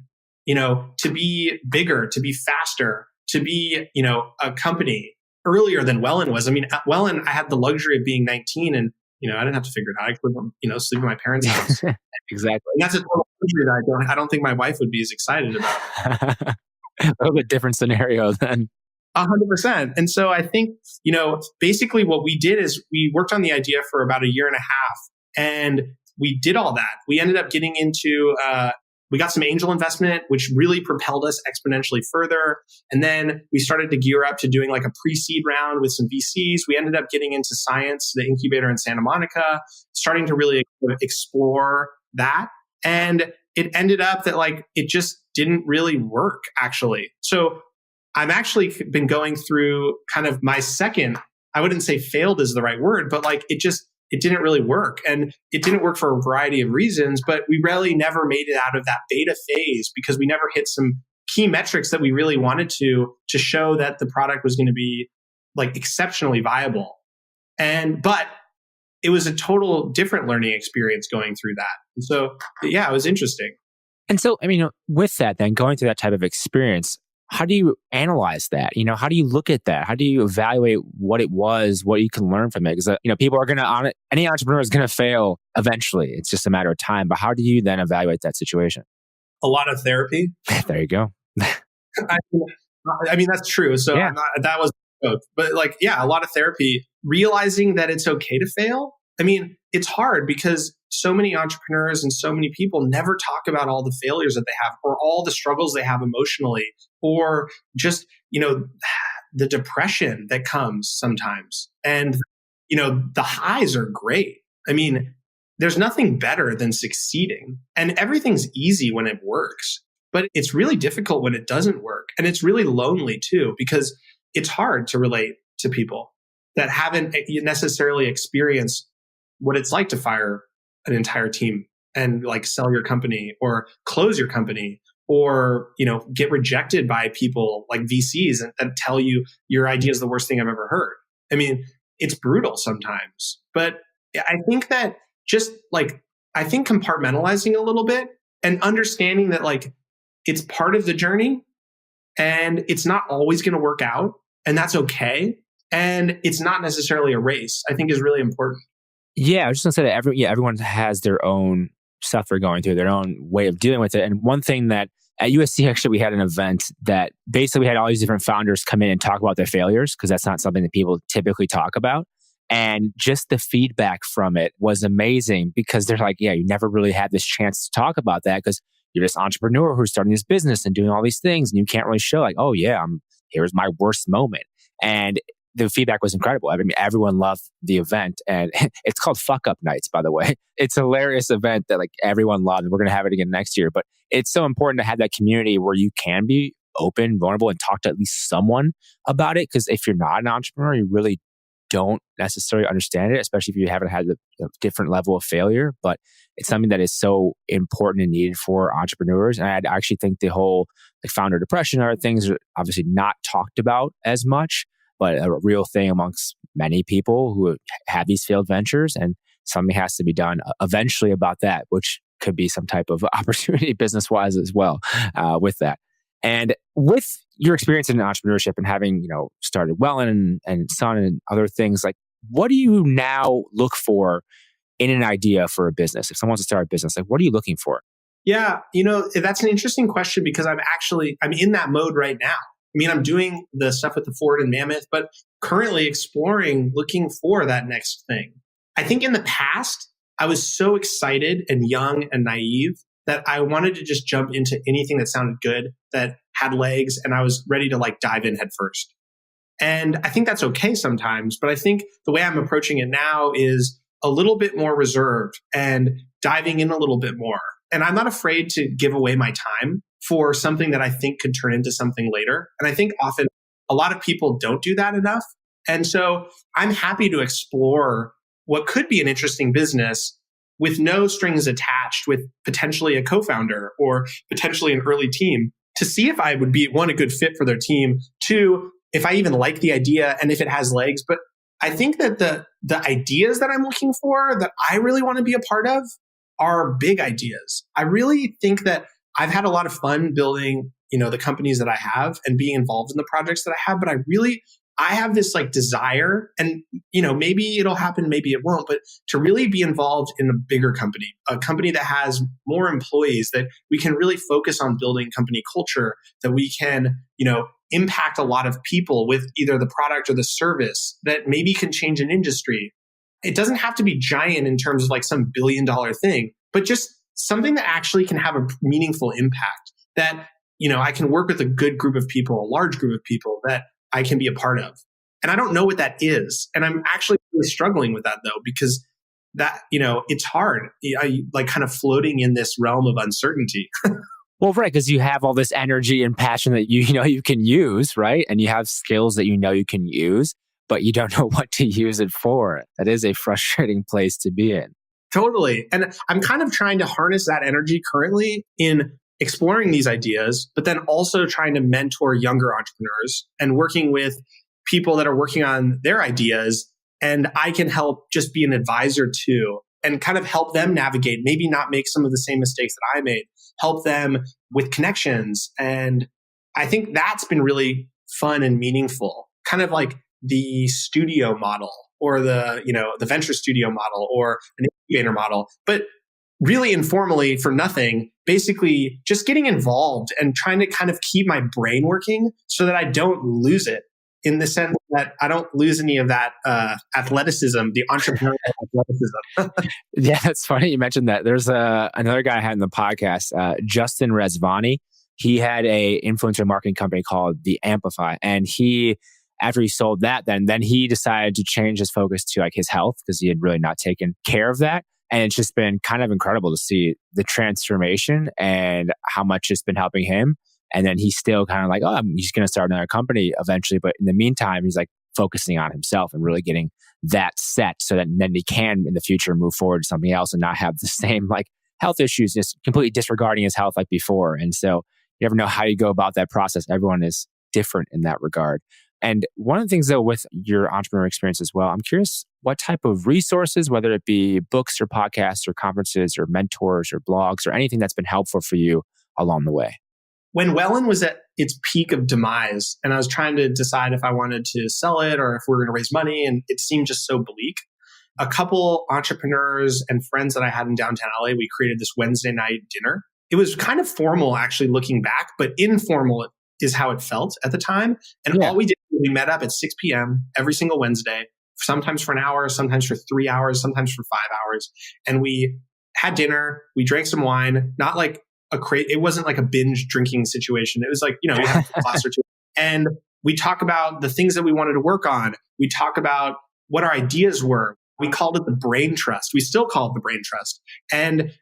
Speaker 2: to be bigger, to be faster, to be, a company earlier than Wellen was. I mean, at Wellen, I had the luxury of being 19 and, I didn't have to figure it out. I could, sleep in my parents' house.
Speaker 1: Exactly.
Speaker 2: And that's a total luxury that I don't think my wife would be as excited about.
Speaker 1: A little bit different scenario then.
Speaker 2: 100%. And so I think, basically what we did is we worked on the idea for about a year and a half, and we did all that. We ended up getting into, we got some angel investment, which really propelled us exponentially further. And then we started to gear up to doing like a pre-seed round with some VCs. We ended up getting into Science, the incubator in Santa Monica, starting to really explore that. And it ended up that it just didn't really work, actually. So I've actually been going through kind of my second, I wouldn't say failed is the right word, but it didn't really work. And it didn't work for a variety of reasons, but we really never made it out of that beta phase because we never hit some key metrics that we really wanted to show that the product was going to be exceptionally viable. But it was a total different learning experience going through that. And so, yeah, it was interesting.
Speaker 1: And so, with that, then going through that type of experience, how do you analyze that? How do you look at that? How do you evaluate what it was, what you can learn from it? Because, people are going to, any entrepreneur is going to fail eventually. It's just a matter of time. But how do you then evaluate that situation?
Speaker 2: A lot of therapy.
Speaker 1: There you go.
Speaker 2: I mean, that's true. So
Speaker 1: yeah.
Speaker 2: That was, but a lot of therapy, realizing that it's okay to fail. I mean, it's hard because so many entrepreneurs and so many people never talk about all the failures that they have or all the struggles they have emotionally or just, the depression that comes sometimes. And, the highs are great. I mean, there's nothing better than succeeding, and everything's easy when it works, but it's really difficult when it doesn't work. And it's really lonely too, because it's hard to relate to people that haven't necessarily experienced what it's like to fire an entire team and sell your company or close your company or, get rejected by people like VCs and tell you your idea is the worst thing I've ever heard. I mean, it's brutal sometimes, but I think that I think compartmentalizing a little bit and understanding that it's part of the journey and it's not always going to work out, and that's okay. And it's not necessarily a race, I think is really important.
Speaker 1: Yeah, I was just going to say that everyone has their own stuff they're going through, their own way of dealing with it. And one thing that at USC, actually, we had an event that basically we had all these different founders come in and talk about their failures, because that's not something that people typically talk about. And just the feedback from it was amazing, because they're like, yeah, you never really had this chance to talk about that because you're this entrepreneur who's starting this business and doing all these things. And you can't really show oh yeah, here's my worst moment. And the feedback was incredible. I mean, everyone loved the event, and it's called Fuck Up Nights, by the way. It's a hilarious event that everyone loved, and we're going to have it again next year. But it's so important to have that community where you can be open, vulnerable, and talk to at least someone about it. Because if you're not an entrepreneur, you really don't necessarily understand it, especially if you haven't had a different level of failure. But it's something that is so important and needed for entrepreneurs. And I actually think the whole founder depression and other things are obviously not talked about as much, but a real thing amongst many people who have these failed ventures, and something has to be done eventually about that, which could be some type of opportunity business-wise as well with that. And with your experience in entrepreneurship and having, started Wellen and Sun and other things, what do you now look for in an idea for a business? If someone wants to start a business, what are you looking for?
Speaker 2: Yeah, that's an interesting question, because I'm in that mode right now. I mean, I'm doing the stuff with the Ford and Mammoth, but currently exploring, looking for that next thing. I think in the past, I was so excited and young and naive that I wanted to just jump into anything that sounded good, that had legs, and I was ready to dive in head first. And I think that's okay sometimes, but I think the way I'm approaching it now is a little bit more reserved and diving in a little bit more. And I'm not afraid to give away my time for something that I think could turn into something later. And I think often a lot of people don't do that enough. And so I'm happy to explore what could be an interesting business with no strings attached, with potentially a co-founder or potentially an early team, to see if I would be, one, a good fit for their team, two, if I even like the idea and if it has legs. But I think that the ideas that I'm looking for that I really want to be a part of are big ideas. I really think that I've had a lot of fun building, the companies that I have and being involved in the projects that I have, but I have this like desire, and maybe it'll happen, maybe it won't, but to really be involved in a bigger company, a company that has more employees, that we can really focus on building company culture, that we can, impact a lot of people with either the product or the service that maybe can change an industry. It doesn't have to be giant in terms of like some billion-dollar thing, but just something that actually can have a meaningful impact, that, I can work with a good group of people, a large group of people that I can be a part of. And I don't know what that is. And I'm actually really struggling with that though, because that, it's hard. I like kind of floating in this realm of uncertainty.
Speaker 1: Well, right, because you have all this energy and passion that you can use, right? And you have skills that you can use, but you don't know what to use it for. That is a frustrating place to be in.
Speaker 2: Totally. And I'm kind of trying to harness that energy currently in exploring these ideas, but then also trying to mentor younger entrepreneurs and working with people that are working on their ideas. And I can help just be an advisor to, and kind of help them navigate, maybe not make some of the same mistakes that I made, help them with connections. And I think that's been really fun and meaningful, kind of like the studio model or the venture studio model or an incubator model, but really informally for nothing, basically just getting involved and trying to kind of keep my brain working so that I don't lose it, in the sense that I don't lose any of that athleticism, the entrepreneurial athleticism.
Speaker 1: Yeah, that's funny you mentioned that. There's another guy I had in the podcast, Justin Rezvani. He had a influencer marketing company called The Amplify. And after he sold that, then he decided to change his focus to like his health, because he had really not taken care of that. And it's just been kind of incredible to see the transformation and how much it's been helping him. And then he's still kind of like, he's going to start another company eventually. But in the meantime, he's like focusing on himself and really getting that set so that then he can in the future move forward to something else and not have the same like health issues, just completely disregarding his health like before. And so you never know how you go about that process. Everyone is different in that regard. And one of the things though, with your entrepreneur experience as well, I'm curious what type of resources, whether it be books or podcasts or conferences or mentors or blogs or anything that's been helpful for you along the way.
Speaker 2: When Wellen was at its peak of demise, and I was trying to decide if I wanted to sell it or if we were going to raise money, and it seemed just so bleak, a couple entrepreneurs and friends that I had in downtown LA, we created this Wednesday night dinner. It was kind of formal actually looking back, but informal is how it felt at the time. And all we did, we met up at 6 p.m. every single Wednesday, sometimes for an hour, sometimes for 3 hours, sometimes for 5 hours. And we had dinner, we drank some wine, not like it wasn't like a binge drinking situation. It was like, we had a glass or two. And we talk about the things that we wanted to work on. We talk about what our ideas were. We called it the brain trust. We still call it the brain trust. And,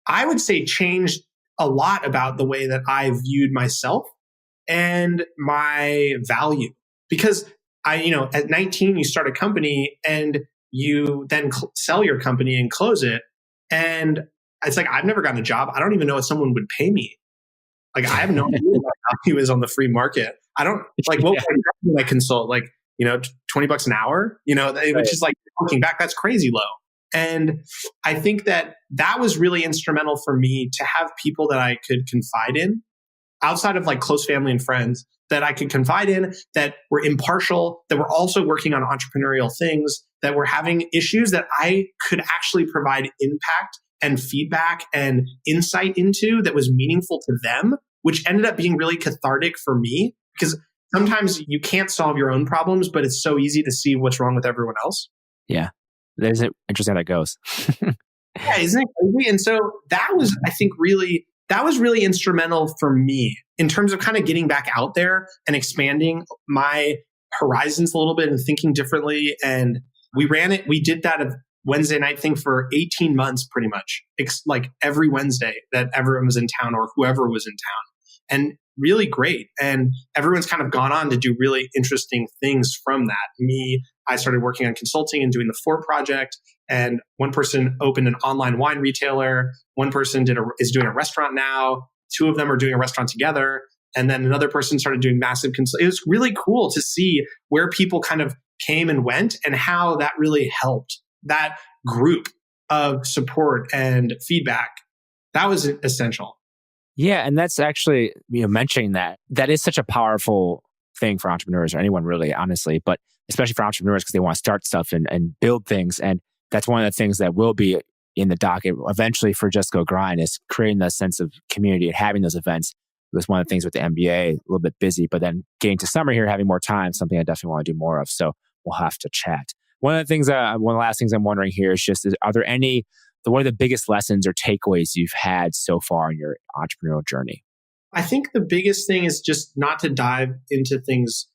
Speaker 2: I would say changed a lot about the way that I viewed myself and my value. Because at 19, you start a company and you then sell your company and close it. And it's like, I've never gotten a job. I don't even know if someone would pay me. Like, I have no idea what value is on the free market. I don't like what would I consult, like, $20 an hour, which is like, looking back, that's crazy low. And I think that was really instrumental for me to have people that I could confide in outside of like close family and friends, that I could confide in, that were impartial, that were also working on entrepreneurial things, that were having issues that I could actually provide impact and feedback and insight into that was meaningful to them, which ended up being really cathartic for me, because sometimes you can't solve your own problems, but it's so easy to see what's wrong with everyone else.
Speaker 1: Yeah. Isn't it interesting how that goes?
Speaker 2: Yeah, isn't it crazy? And so that was, I think, really instrumental for me in terms of kind of getting back out there and expanding my horizons a little bit and thinking differently. And we did that Wednesday night thing for 18 months, pretty much. It's like every Wednesday that everyone was in town or whoever was in town. And really great. And everyone's kind of gone on to do really interesting things from that. I started working on consulting and doing the Fort Project. And one person opened an online wine retailer. One person is doing a restaurant now. Two of them are doing a restaurant together. And then another person started doing massive It was really cool to see where people kind of came and went and how that really helped that group of support and feedback. That was essential.
Speaker 1: Yeah. And that's actually, mentioning that is such a powerful thing for entrepreneurs or anyone really, honestly, but especially for entrepreneurs because they want to start stuff and build things. And that's one of the things that will be in the docket eventually for Just Go Grind is creating that sense of community and having those events. It was one of the things with the MBA, a little bit busy, but then getting to summer here, having more time, something I definitely want to do more of. So we'll have to chat. One of the last things I'm wondering here is just, what are the biggest lessons or takeaways you've had so far in your entrepreneurial journey?
Speaker 2: I think the biggest thing is just not to dive into things,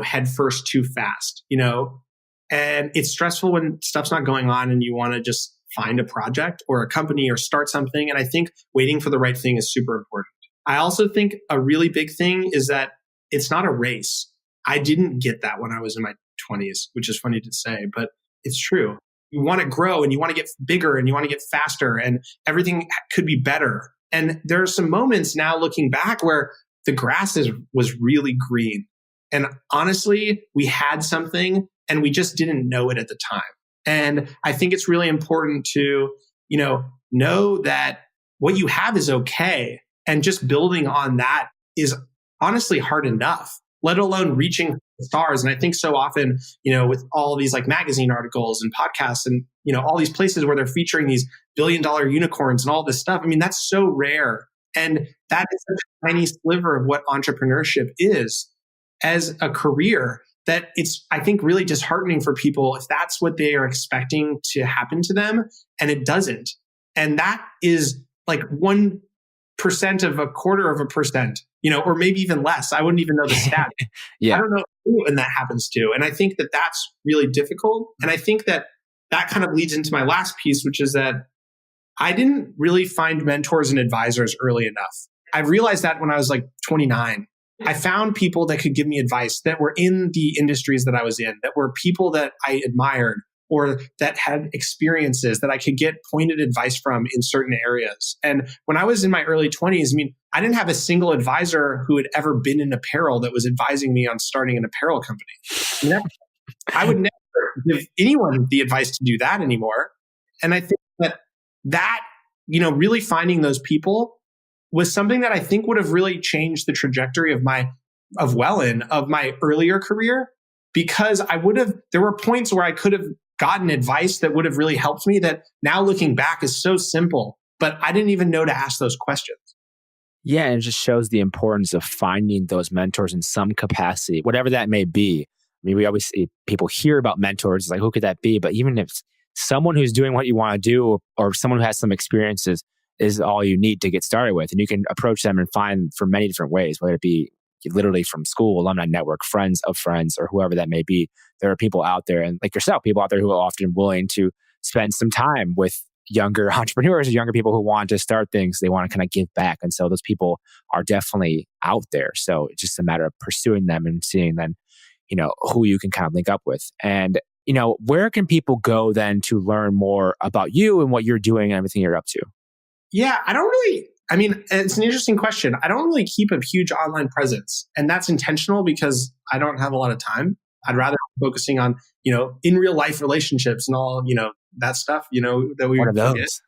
Speaker 2: head first too fast, and it's stressful when stuff's not going on and you want to just find a project or a company or start something. And I think waiting for the right thing is super important. I also think a really big thing is that it's not a race. I didn't get that when I was in my 20s, which is funny to say, but it's true. You want to grow and you want to get bigger and you want to get faster and everything could be better. And there are some moments now looking back where the grass was really green. And honestly, we had something and we just didn't know it at the time. And I think it's really important to, know that what you have is okay. And just building on that is honestly hard enough, let alone reaching the stars. And I think so often, with all these like magazine articles and podcasts and, all these places where they're featuring these billion-dollar unicorns and all this stuff. I mean, that's so rare. And that is such a tiny sliver of what entrepreneurship is as a career that it's, I think, really disheartening for people if that's what they are expecting to happen to them and it doesn't. And that is like 1% of 1/4%, or maybe even less. I wouldn't even know the stat.
Speaker 1: Yeah.
Speaker 2: I don't know who and that happens to. And I think that that's really difficult. And I think that kind of leads into my last piece, which is that I didn't really find mentors and advisors early enough. I realized that when I was like 29. I found people that could give me advice that were in the industries that I was in, that were people that I admired or that had experiences that I could get pointed advice from in certain areas. And when I was in my early 20s, I didn't have a single advisor who had ever been in apparel that was advising me on starting an apparel company. I would never give anyone the advice to do that anymore. And I think that really finding those people was something that I think would have really changed the trajectory of Wellen, of my earlier career, because there were points where I could have gotten advice that would have really helped me that now looking back is so simple, but I didn't even know to ask those questions.
Speaker 1: Yeah, and it just shows the importance of finding those mentors in some capacity, whatever that may be. We always see people hear about mentors, like who could that be? But even if someone who's doing what you want to do or someone who has some experiences is all you need to get started with. And you can approach them and find from many different ways, whether it be literally from school, alumni network, friends of friends, or whoever that may be. There are people out there, and like yourself, people out there who are often willing to spend some time with younger entrepreneurs or younger people who want to start things. They want to kind of give back. And so those people are definitely out there. So it's just a matter of pursuing them and seeing then, who you can kind of link up with. And, where can people go then to learn more about you and what you're doing and everything you're up to?
Speaker 2: Yeah, it's an interesting question. I don't really keep a huge online presence, and that's intentional because I don't have a lot of time. I'd rather be focusing on, in real life relationships and all, that stuff, that we
Speaker 1: One of those.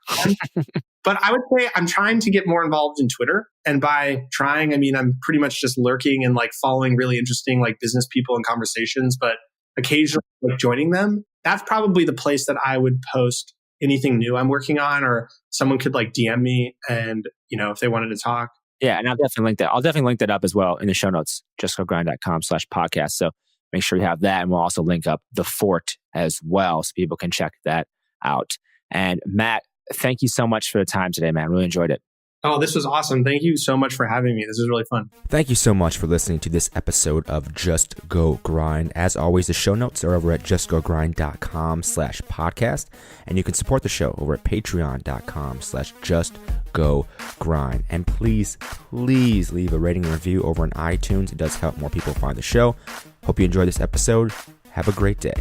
Speaker 2: But I would say I'm trying to get more involved in Twitter. And by trying, I'm pretty much just lurking and like following really interesting like business people and conversations, but occasionally like joining them. That's probably the place that I would post anything new I'm working on, or someone could like DM me and, if they wanted to talk.
Speaker 1: Yeah. And I'll definitely link that up as well in the show notes, justgogrind.com/podcast. So make sure you have that. And we'll also link up the Fort as well so people can check that out. And Matt, thank you so much for the time today, man. Really enjoyed it.
Speaker 2: Oh, this was awesome. Thank you so much for having me. This is really fun.
Speaker 1: Thank you so much for listening to this episode of Just Go Grind. As always, the show notes are over at justgogrind.com/podcast. And you can support the show over at patreon.com/justgogrind. And please leave a rating and review over on iTunes. It does help more people find the show. Hope you enjoyed this episode. Have a great day.